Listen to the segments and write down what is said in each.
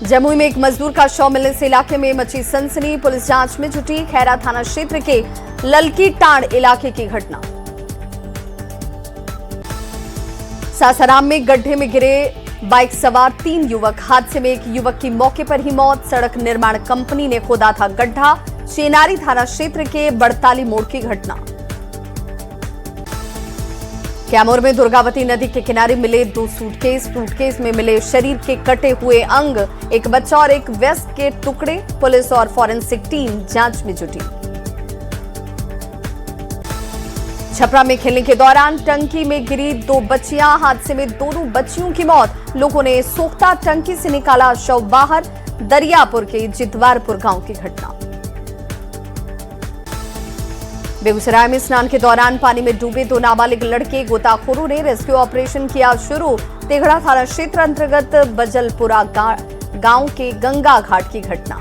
जमुई में एक मजदूर का शव मिलने से इलाके में मची सनसनी। पुलिस जांच में जुटी। खैरा थाना क्षेत्र के ललकी टांड इलाके की घटना। सासाराम में गड्ढे में गिरे बाइक सवार 3 युवक। हादसे में एक युवक की मौके पर ही मौत। सड़क निर्माण कंपनी ने खोदा था गड्ढा। चेनारी थाना क्षेत्र के बड़ताली मोड़ की घटना। कैमूर में दुर्गावती नदी के किनारे मिले 2 सूटकेस में मिले शरीर के कटे हुए अंग, एक बच्चा और एक वयस्क के टुकड़े। पुलिस और फॉरेंसिक टीम जांच में जुटी। छपरा में खेलने के दौरान टंकी में गिरी 2 बच्चियां। हादसे में दोनों बच्चियों की मौत। लोगों ने सोख्ता टंकी से निकाला शव बाहर। दरियापुर के जितवारपुर गांव की घटना। बेगूसराय में स्नान के दौरान पानी में डूबे 2 नाबालिग लड़के। गोताखोरों ने रेस्क्यू ऑपरेशन किया शुरू। तेघड़ा थाना क्षेत्र अंतर्गत बजलपुरा गांव के गंगा घाट की घटना।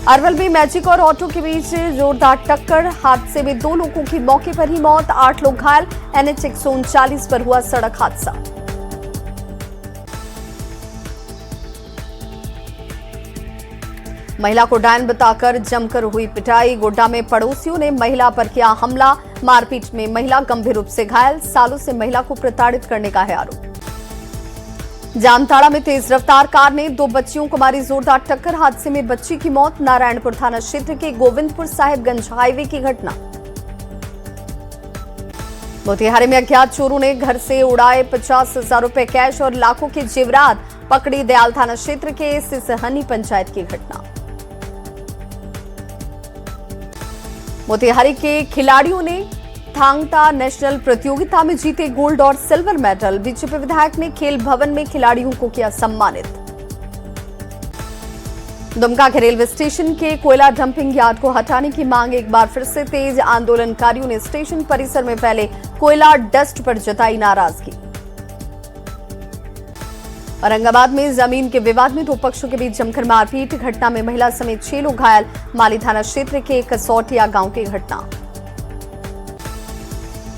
अरवल में मैजिक और ऑटो के बीच जोरदार टक्कर। हादसे में 2 लोगों की मौके पर ही मौत, 8 लोग घायल। NH 139 पर हुआ सड़क हादसा। महिला को डायन बताकर जमकर हुई पिटाई। गोड्डा में पड़ोसियों ने महिला पर किया हमला। मारपीट में महिला गंभीर रूप से घायल। सालों से महिला को प्रताड़ित करने का है आरोप। जामताड़ा में तेज रफ्तार कार ने 2 बच्चियों को मारी जोरदार टक्कर। हादसे में बच्ची की मौत। नारायणपुर थाना क्षेत्र के गोविंदपुर साहिबगंज हाईवे की घटना। मोतिहारी में अज्ञात चोरों ने घर से उड़ाए 50,000 रुपए कैश और लाखों के जेवरात। पकड़ी दयाल थाना क्षेत्र के सिसहनी पंचायत की घटना। मोतिहारी के खिलाड़ियों ने थांगटा नेशनल प्रतियोगिता में जीते गोल्ड और सिल्वर मेडल। बीजेपी विधायक ने खेल भवन में खिलाड़ियों को किया सम्मानित। दुमका के रेलवे स्टेशन के कोयला डंपिंग यार्ड को हटाने की मांग एक बार फिर से तेज। आंदोलनकारियों ने स्टेशन परिसर में फैले कोयला डस्ट पर जताई नाराजगी। औरंगाबाद में जमीन के विवाद में 2 पक्षों के बीच जमकर मारपीट। घटना में महिला समेत 6 लोग घायल। माली थाना क्षेत्र के कसौटिया गांव की घटना।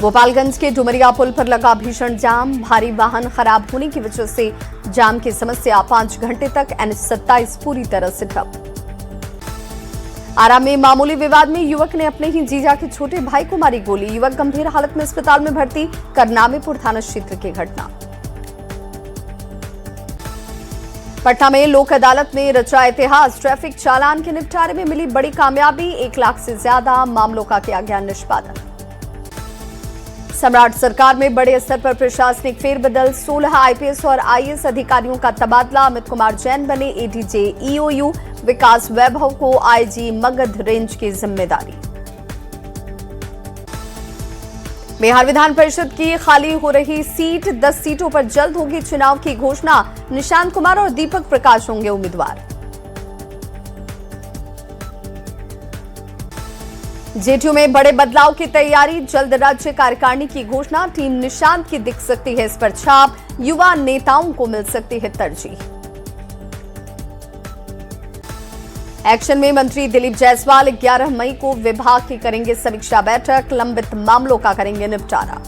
गोपालगंज के डुमरिया पुल पर लगा भीषण जाम। भारी वाहन खराब होने की वजह से जाम की समस्या 5 घंटे तक। NH 27 पूरी तरह से ठप। आरा में मामूली विवाद में युवक ने अपने ही जीजा के छोटे भाई को मारी गोली। युवक गंभीर हालत में अस्पताल में भर्ती। करनामीपुर थाना क्षेत्र की घटना। पटना में लोक अदालत ने रचा इतिहास। ट्रैफिक चालान के निपटारे में मिली बड़ी कामयाबी। 1 लाख से ज्यादा मामलों का किया गया निष्पादन। सम्राट सरकार में बड़े स्तर पर प्रशासनिक फेरबदल। 16 IPS और IAS अधिकारियों का तबादला। अमित कुमार जैन बने ADJ EOU। विकास वैभव को IG मगध रेंज की जिम्मेदारी। बिहार विधान परिषद की खाली हो रही सीट 10 सीटों पर जल्द होगी चुनाव की घोषणा। निशांत कुमार और दीपक प्रकाश होंगे उम्मीदवार। जेडीयू में बड़े बदलाव की तैयारी। जल्द राज्य कार्यकारिणी की घोषणा। टीम निशांत की दिख सकती है इस पर छाप। युवा नेताओं को मिल सकती है तरजीह। एक्शन में मंत्री दिलीप जायसवाल 11 मई को विभाग की करेंगे समीक्षा बैठक। लंबित मामलों का करेंगे निपटारा।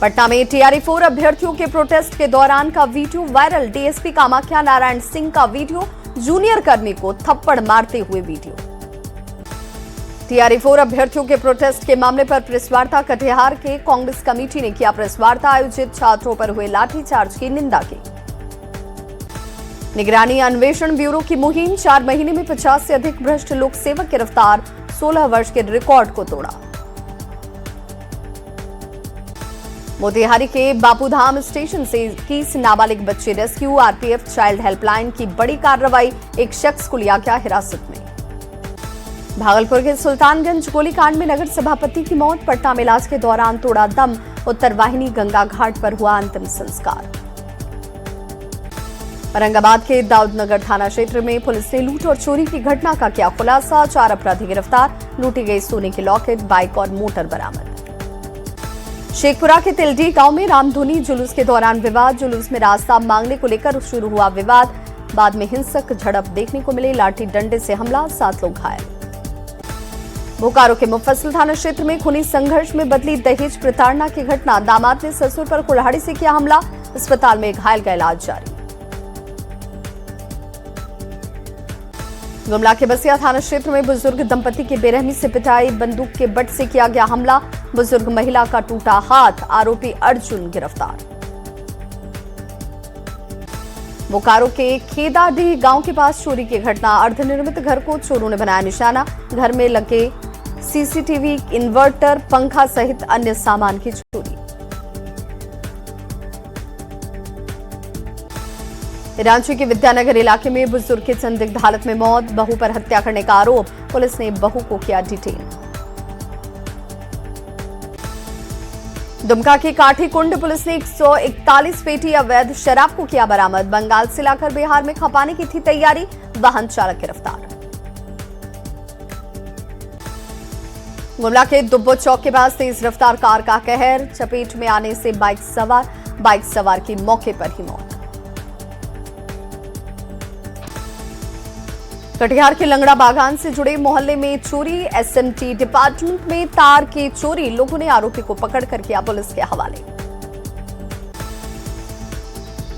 पटना में TRE-4 अभ्यर्थियों के प्रोटेस्ट के दौरान का video viral. DSP Kamakhya Narayan Singh का वीडियो। जूनियर कर्मी को थप्पड़ मारते हुए वीडियो। TRE-4 अभ्यर्थियों के प्रोटेस्ट के मामले पर प्रेस वार्ता। कटिहार के कांग्रेस कमेटी ने किया प्रेस वार्ता। आयोजित छात्रों पर हुए लाठीचार्ज की निंदा की। निगरानी अन्वेषण ब्यूरो की मुहिम। 4 महीने में 50 से अधिक भ्रष्ट लोक सेवक गिरफ्तार। 16 वर्ष के रिकॉर्ड को तोड़ा। मोतिहारी के बापूधाम स्टेशन से 21 नाबालिग बच्चे रेस्क्यू। RPF चाइल्ड हेल्पलाइन की बड़ी कार्रवाई। एक शख्स को लिया गया हिरासत में। भागलपुर के सुल्तानगंज गोलीकांड में नगर सभापति की मौत। पटना में इलाज के दौरान तोड़ा दम। उत्तरवाहिनी गंगा घाट पर हुआ अंतिम संस्कार। औरंगाबाद के दाऊदनगर थाना क्षेत्र में पुलिस ने लूट और चोरी की घटना का किया खुलासा। 4 अपराधी गिरफ्तार। लूटी गई सोने की लॉकेट, बाइक और मोटर बरामद। शेखपुरा के तिलडी गांव में रामधुनी जुलूस के दौरान विवाद। जुलूस में रास्ता मांगने को लेकर शुरू हुआ विवाद। बाद में हिंसक झड़प देखने को मिली। लाठी डंडे से हमला। 7 लोग घायल। बोकारो के मुफस्सिल थाना क्षेत्र में खूनी संघर्ष में बदली दहेज प्रताड़ना की घटना। दामाद ने ससुर पर कुल्हाड़ी से किया हमला। अस्पताल में घायल का इलाज जारी। गुमला के बसिया थाना क्षेत्र में बुजुर्ग दंपति की बेरहमी से पिटाई, बंदूक के बट से किया गया हमला, बुजुर्ग महिला का टूटा हाथ, आरोपी अर्जुन गिरफ्तार। बोकारो के खेदाडीह गांव के पास चोरी की घटना, अर्धनिर्मित घर को चोरों ने बनाया निशाना, घर में लगे सीसीटीवी, इन्वर्टर, पंखा सहित अन्य सामान की चोरी। रांची के विद्यानगर इलाके में बुजुर्ग की संदिग्ध हालत में मौत, बहू पर हत्या करने का आरोप, पुलिस ने बहू को किया डिटेन। दुमका की काठी कुंड पुलिस ने 141 पेटी अवैध शराब को किया बरामद, बंगाल से लाकर बिहार में खपाने की थी तैयारी, वाहन चालक गिरफ्तार। गुमला के दुब्बो चौक के पास तेज रफ्तार कार का कहर, चपेट में आने से बाइक सवार की मौके पर ही मौत। कटिहार के लंगड़ा बागान से जुड़े मोहल्ले में चोरी, एसएमटी डिपार्टमेंट में तार की चोरी, लोगों ने आरोपी को पकड़कर किया पुलिस के हवाले।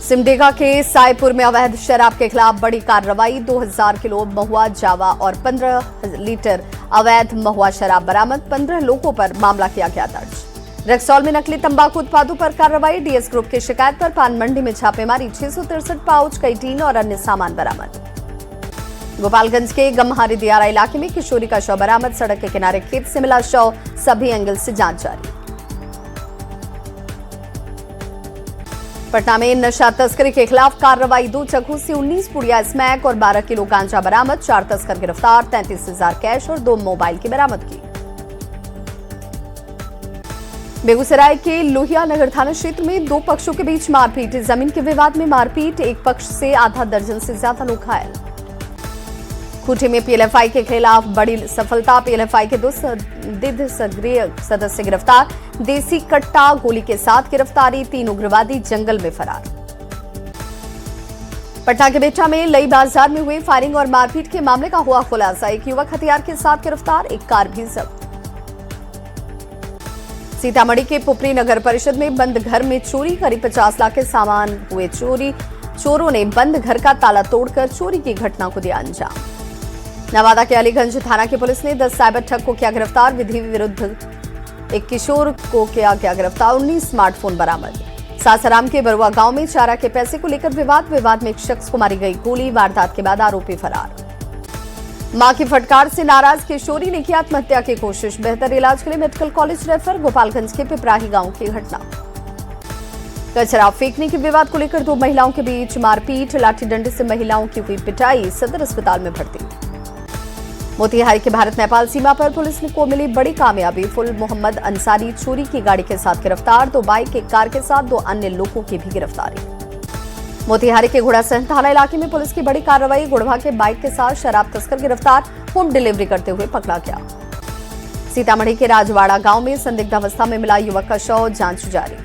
सिमडेगा के सायपुर में अवैध शराब के खिलाफ बड़ी कार्रवाई, 2000 किलो महुआ जावा और 15 लीटर अवैध महुआ शराब बरामद, 15 लोगों पर मामला किया गया दर्ज। रक्सौल में नकली तंबाकू उत्पादों पर कार्रवाई, डीएस ग्रुप की शिकायत पर पान मंडी में छापेमारी, 663 पाउच, कई टीन और अन्य सामान बरामद। गोपालगंज के गम्हारी दियारा इलाके में किशोरी का शव बरामद, सड़क के किनारे खेत से मिला शव, सभी एंगल से जांच जारी। पटना में नशा तस्करी के खिलाफ कार्रवाई, 2 चक्कू से 19 पुड़िया स्मैक और 12 किलो गांजा बरामद, 4 तस्कर गिरफ्तार, 33,000 कैश और 2 मोबाइल की बरामदगी। बेगूसराय के लोहिया नगर थाना क्षेत्र में 2 पक्षों के बीच मारपीट, जमीन के विवाद में मारपीट, एक पक्ष से आधा दर्जन से ज्यादा लोग घायल। खूंटी में पीएलएफआई के खिलाफ बड़ी सफलता, पीएलएफआई के 2 संदिग्ध सक्रिय सदस्य गिरफ्तार, देसी कट्टा गोली के साथ गिरफ्तारी, 3 उग्रवादी जंगल में फरार। पटना के बेटा में लई बाजार में हुए फायरिंग और मारपीट के मामले का हुआ खुलासा, एक युवक हथियार के साथ गिरफ्तार, एक कार भी जब्त। सीतामढ़ी के पुपरी नगर परिषद में बंद घर में चोरी, करीब 50 लाख के सामान हुए चोरी, चोरों ने बंद घर का ताला तोड़कर चोरी की घटना को दिया अंजाम। नवादा के अलीगंज थाना की पुलिस ने 10 साइबर ठग को किया गिरफ्तार, विधि विरुद्ध एक किशोर को किया गया गिरफ्तार, 19 स्मार्टफोन बरामद। सासाराम के बरुआ गांव में चारा के पैसे को लेकर विवाद में एक शख्स को मारी गई गोली, वारदात के बाद आरोपी फरार। मां की फटकार से नाराज किशोरी ने की आत्महत्या की कोशिश, बेहतर इलाज के लिए मेडिकल कॉलेज रेफर, गोपालगंज के पिपराही गांव की घटना। कचरा फेंकने के विवाद को लेकर 2 महिलाओं के बीच मारपीट, लाठी डंडे से महिलाओं की हुई पिटाई, सदर अस्पताल में भर्ती। मोतिहारी के भारत नेपाल सीमा पर पुलिस को मिली बड़ी कामयाबी, फुल मोहम्मद अंसारी चोरी की गाड़ी के साथ गिरफ्तार, 2 बाइक, 1 कार के साथ 2 अन्य लोगों की भी गिरफ्तारी। मोतिहारी के घोड़ासहन थाना इलाके में पुलिस की बड़ी कार्रवाई, गुड़वा के बाइक के साथ शराब तस्कर गिरफ्तार, होम डिलीवरी करते हुए पकड़ा गया। सीतामढ़ी के राजवाड़ा गांव में संदिग्ध अवस्था में मिला युवक का शव, जांच जारी।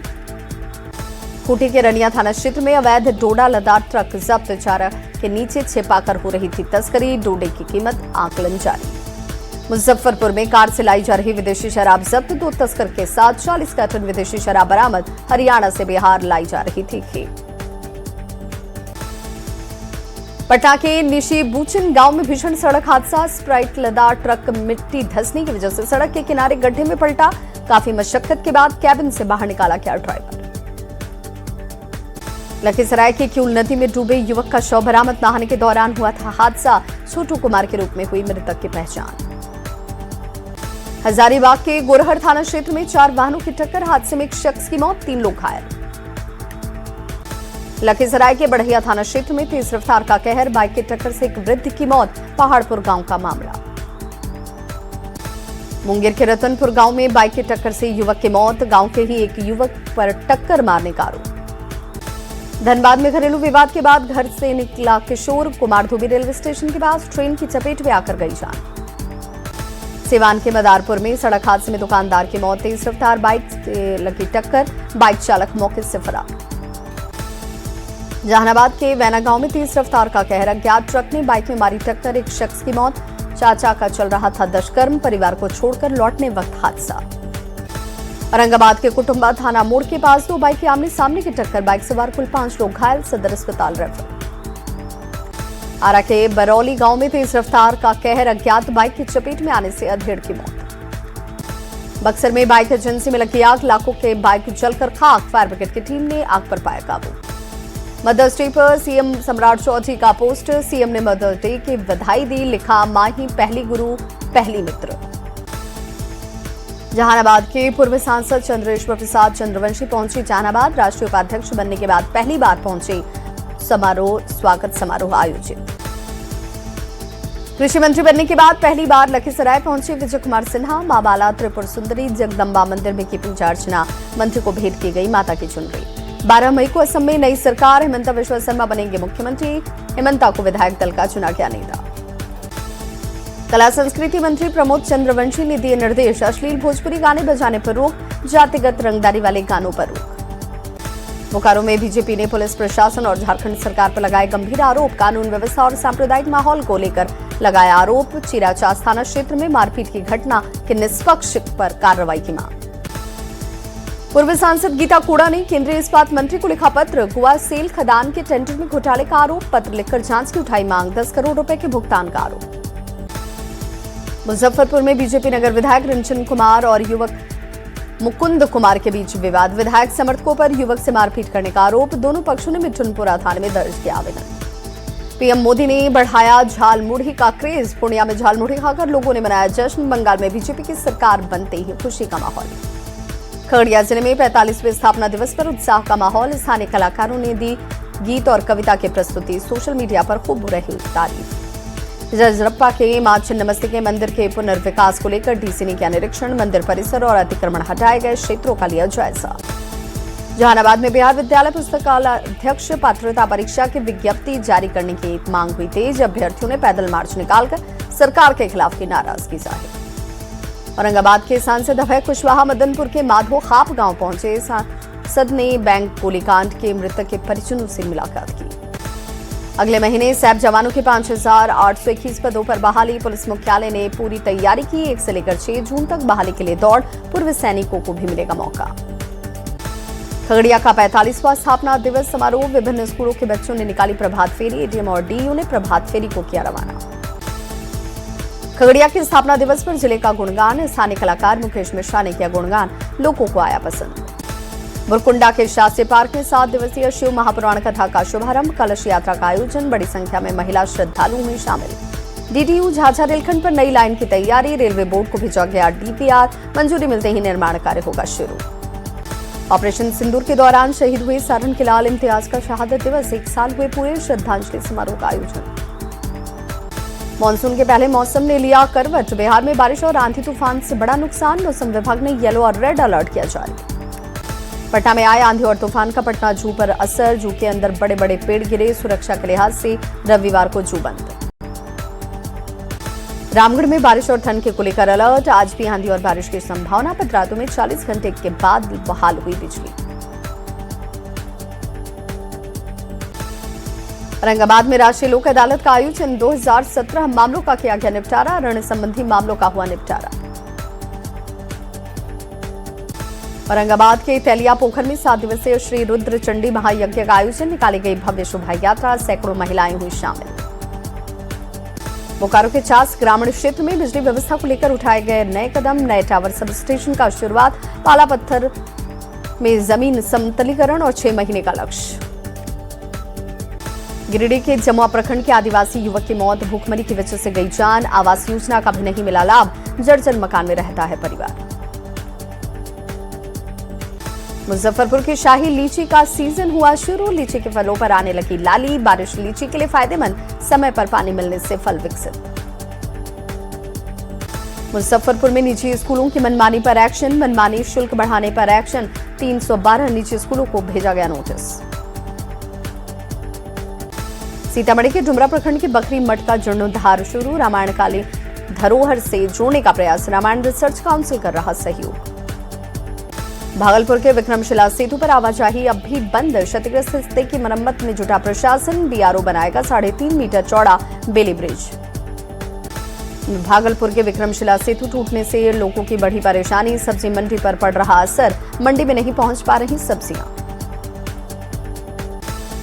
खूंटी के रनिया थाना क्षेत्र में अवैध डोडा लदा ट्रक जब्त, चारा के नीचे छिपाकर हो रही थी तस्करी, डोडे की कीमत आकलन जारी। मुजफ्फरपुर में कार से लाई जा रही विदेशी शराब जब्त, 2 तस्कर के साथ 40 कार्टन विदेशी शराब बरामद, हरियाणा से बिहार लाई जा रही थी खेप। पटना के निशी बूचन गांव में भीषण सड़क हादसा, स्प्राइट लदा ट्रक मिट्टी धंसने की वजह से सड़क के किनारे गड्ढे में पलटा, काफी मशक्कत के बाद कैबिन से बाहर निकाला गया ड्राइवर। लखीसराय के क्यूल नदी में डूबे युवक का शव बरामद, नहाने के दौरान हुआ था हादसा, छोटू कुमार के रूप में हुई मृतक की पहचान। हजारीबाग के गोरहर थाना क्षेत्र में 4 वाहनों की टक्कर, हादसे में एक शख्स की मौत, 3 लोग घायल। लखीसराय के बढ़िया थाना क्षेत्र में तेज रफ्तार का कहर, बाइक की टक्कर से एक वृद्ध की मौत, पहाड़पुर गांव का मामला। मुंगेर के रतनपुर गांव में बाइक की टक्कर से युवक की मौत, गांव के ही एक युवक पर टक्कर मारने का आरोप। धनबाद में घरेलू विवाद के बाद घर से निकला किशोर, कुमारधोबी रेलवे स्टेशन के पास ट्रेन की चपेट में आकर गई जान। सिवान के मदारपुर में सड़क हादसे में दुकानदार की मौत, तेज रफ्तार बाइक से लगी टक्कर, बाइक चालक मौके से फरार। जहानाबाद के वैना गांव में तेज रफ्तार का कहर, अज्ञात ट्रक ने बाइक में मारी टक्कर, एक शख्स की मौत, चाचा का चल रहा था दुष्कर्म, परिवार को छोड़कर लौटने वक्त हादसा। औरंगाबाद के कुटुंबा थाना मोड़ के पास दो बाइक की आमने सामने की टक्कर, बाइक सवार कुल 5 लोग घायल, सदर अस्पताल रेफर। आरा के बरौली गांव में तेज रफ्तार का कहर, अज्ञात बाइक की चपेट में आने से अधेड़ की मौत। बक्सर में बाइक एजेंसी में लगी आग, लाखों के बाइक जलकर खाक, फायर ब्रिगेड की टीम ने आग पर पाया काबू। मदर्स डे पर सीएम सम्राट चौधरी का पोस्ट, सीएम ने मदर्स डे की बधाई दी, लिखा मां ही पहली गुरु पहली मित्र। जहानाबाद के पूर्व सांसद चंद्रेश्वर प्रसाद चंद्रवंशी पहुंचे जहानाबाद, राष्ट्रीय उपाध्यक्ष बनने के बाद पहली बार पहुंचे स्वागत समारोह आयोजित। कृषि मंत्री बनने के बाद पहली बार लखीसराय पहुंचे विजय कुमार सिन्हा, मां बाला त्रिपुर सुंदरी जगदम्बा मंदिर में की पूजा अर्चना, मंत्री को भेंट की गई माता की चुनरी। 12 मई को असम में नई सरकार, हिमंता बिस्वा शर्मा बनेंगे मुख्यमंत्री, हिमंता को विधायक दल का चुना गया नेता। कला संस्कृति मंत्री प्रमोद चंद्रवंशी ने दिए निर्देश, अश्लील भोजपुरी गाने बजाने पर रोक, जातिगत रंगदारी वाले गानों पर रोक। बोकारो में बीजेपी ने पुलिस प्रशासन और झारखंड सरकार पर लगाए गंभीर आरोप, कानून व्यवस्था और सांप्रदायिक माहौल को लेकर लगाया आरोप। चिराचास थाना क्षेत्र में मारपीट की घटना के निष्पक्ष पर कार्रवाई की मांग। पूर्व सांसद गीता कोड़ा ने केंद्रीय इस्पात मंत्री को लिखा पत्र, गोवा सेल खदान के टेंडर में घोटाले का आरोप, पत्र लिखकर जांच की उठाई मांग, 10 करोड़ रुपए के भुगतान का आरोप। मुजफ्फरपुर में बीजेपी नगर विधायक रंजन कुमार और युवक मुकुंद कुमार के बीच विवाद, विधायक समर्थकों पर युवक से मारपीट करने का आरोप, दोनों पक्षों ने मिठुनपुरा थाने में दर्ज किया आवेदन। पीएम मोदी ने बढ़ाया झालमुढ़ी का क्रेज, पूर्णिया में झालमुढ़ी खाकर लोगों ने मनाया जश्न, बंगाल में बीजेपी की सरकार बनते ही खुशी का माहौल। खगड़िया जिले में 45वें स्थापना दिवस पर उत्साह का माहौल, स्थानीय कलाकारों ने दी गीत और कविता की प्रस्तुति, सोशल मीडिया पर खूब रही तारीफ। जजरप्पा के मां छिन्नमस्तिके मंदिर के पुनर्विकास को लेकर डीसी ने किया निरीक्षण, मंदिर परिसर और अतिक्रमण हटाए गए क्षेत्रों का लिया जायजा। जहानाबाद में बिहार विद्यालय पुस्तकालय अध्यक्ष पात्रता परीक्षा की विज्ञप्ति जारी करने की मांग हुई तेज, अभ्यर्थियों ने पैदल मार्च निकालकर सरकार के खिलाफ की नाराजगी जाहिर। औरंगाबाद के सांसद अभय कुशवाहा मदनपुर के माधो खाप गांव पहुंचे, सांसद ने बैंक गोलीकांड के मृतक के परिजनों से मुलाकात की। अगले महीने सैप जवानों के 5,821 पदों पर बहाली, पुलिस मुख्यालय ने पूरी तैयारी की, 1 से लेकर 6 जून तक बहाली के लिए दौड़, पूर्व सैनिकों को भी मिलेगा मौका। खगड़िया का 45वां स्थापना दिवस समारोह, विभिन्न स्कूलों के बच्चों ने निकाली प्रभात फेरी, एडीएम और डीयू ने प्रभात फेरी को किया रवाना। खगड़िया के स्थापना दिवस पर जिले का गुणगान, स्थानीय कलाकार मुकेश मिश्रा ने किया गुणगान, लोगों को आया पसंद। बुरकुंडा के शास्त्री पार्क में 7 दिवसीय शिव महापुराण कथा का शुभारंभ, कलश यात्रा का आयोजन, बड़ी संख्या में महिला श्रद्धालु हुई शामिल। डीडीयू झाझा रेलखंड पर नई लाइन की तैयारी, रेलवे बोर्ड को भेजा गया डीपीआर, मंजूरी मिलते ही निर्माण कार्य होगा शुरू। ऑपरेशन सिंदूर के दौरान शहीद हुए सारण के लाल इम्तियाज का शहादत दिवस, 1 साल हुए पूरे, श्रद्धांजलि समारोह का आयोजन। मानसून के पहले मौसम ने लिया करवट, बिहार में बारिश और आंधी तूफान से बड़ा नुकसान, मौसम विभाग ने येलो और रेड अलर्ट किया जारी। पटना में आए आंधी और तूफान का पटना जू पर असर, जू के अंदर बड़े बड़े पेड़ गिरे, सुरक्षा के लिहाज से रविवार को जू बंद। रामगढ़ में बारिश और ठंड के को लेकर अलर्ट, आज भी आंधी और बारिश की संभावना, पतरातू में 40 घंटे के बाद बहाल हुई बिजली। औरंगाबाद में राष्ट्रीय लोक अदालत का आयोजन, 2017 मामलों का किया गया निपटारा, ऋण संबंधी मामलों का हुआ निपटारा। औरंगाबाद के तेलिया पोखर में 7 दिवसीय श्री रुद्र चंडी महायज्ञ का आयोजन, निकाली गई भव्य शोभा यात्रा, सैकड़ों महिलाएं हुई शामिल। बोकारो के चास ग्रामीण क्षेत्र में बिजली व्यवस्था को लेकर उठाए गए नए कदम, नए टावर सब स्टेशन का शुरुआत, पाला पत्थर में जमीन समतलीकरण और 6 महीने का लक्ष्य। गिरिडीह के जमुआ प्रखंड के आदिवासी युवक की मौत, भूखमरी की वजह से गई जान, आवास योजना का भी नहीं मिला लाभ, जर्जर मकान में रहता है परिवार। मुजफ्फरपुर की शाही लीची का सीजन हुआ शुरू, लीची के फलों पर आने लगी लाली, बारिश लीची के लिए फायदेमंद, समय पर पानी मिलने से फल विकसित। मुजफ्फरपुर में निजी स्कूलों की मनमानी पर एक्शन, मनमानी शुल्क बढ़ाने पर एक्शन, 312 निजी स्कूलों को भेजा गया नोटिस। सीतामढ़ी के डुमरा प्रखंड के बकरी मठ का जीर्णोद्धार शुरू, रामायण काली धरोहर से जोड़ने का प्रयास, रामायण रिसर्च काउंसिल कर रहा सहयोग। भागलपुर के विक्रमशिला सेतु पर आवाजाही अब भी बंद, क्षतिग्रस्त हिस्से की मरम्मत में जुटा प्रशासन, बीआरओ बनाएगा 3.5 मीटर चौड़ा बेली ब्रिज। भागलपुर के विक्रमशिला सेतु टूटने से लोगों की बढ़ी परेशानी, सब्जी मंडी पर पड़ रहा असर, मंडी में नहीं पहुंच पा रही सब्जियां।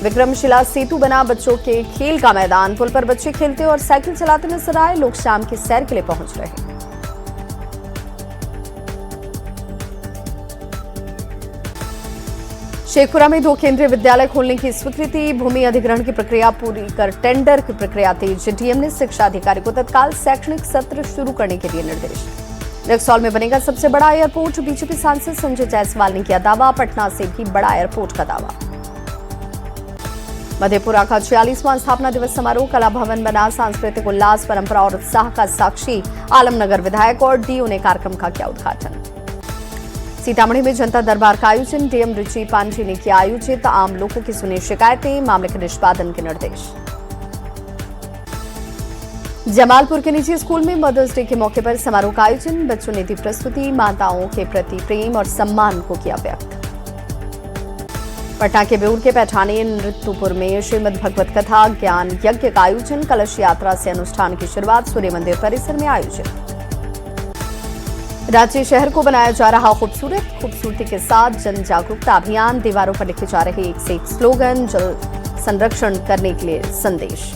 विक्रमशिला सेतु बना बच्चों के खेल का मैदान, पुल पर बच्चे खेलते और साइकिल चलाते नजर आए, लोग शाम की सैर के लिए पहुंच रहे। शेखपुरा में 2 केंद्रीय विद्यालय खोलने की स्वीकृति, भूमि अधिग्रहण की प्रक्रिया पूरी कर टेंडर की प्रक्रिया तेज, डीएम ने शिक्षा अधिकारी को तत्काल शैक्षणिक सत्र शुरू करने के दिए निर्देश। रक्सौल में बनेगा सबसे बड़ा एयरपोर्ट, बीजेपी सांसद संजय जायसवाल ने किया दावा, पटना से भी बड़ा एयरपोर्ट का दावा। मधेपुरा का 46वां स्थापना दिवस समारोह कला भवन बना, सांस्कृतिक उल्लास, परंपरा और उत्साह का साक्षी, आलमनगर विधायक और डीओ ने कार्यक्रम का किया उद्घाटन। सीतामढ़ी में जनता दरबार का आयोजन, डीएम रुचि पांडे ने किया आयोजित, आम लोगों की सुनी शिकायतें, मामले के निष्पादन के निर्देश। जमालपुर के निजी स्कूल में मदर्स डे के मौके पर समारोह का आयोजन, बच्चों ने दी प्रस्तुति, माताओं के प्रति प्रेम और सम्मान को किया व्यक्त। पटना के बेउर के पैठानी नृत्यपुर में श्रीमद् भगवत कथा ज्ञान यज्ञ का आयोजन, कलश यात्रा से अनुष्ठान की शुरुआत, सूर्य मंदिर परिसर में आयोजित। रांची शहर को बनाया जा रहा खूबसूरत, खूबसूरती के साथ जन जागरूकता अभियान, दीवारों पर लिखे जा रहे एक से एक स्लोगन, जल संरक्षण करने के लिए संदेश।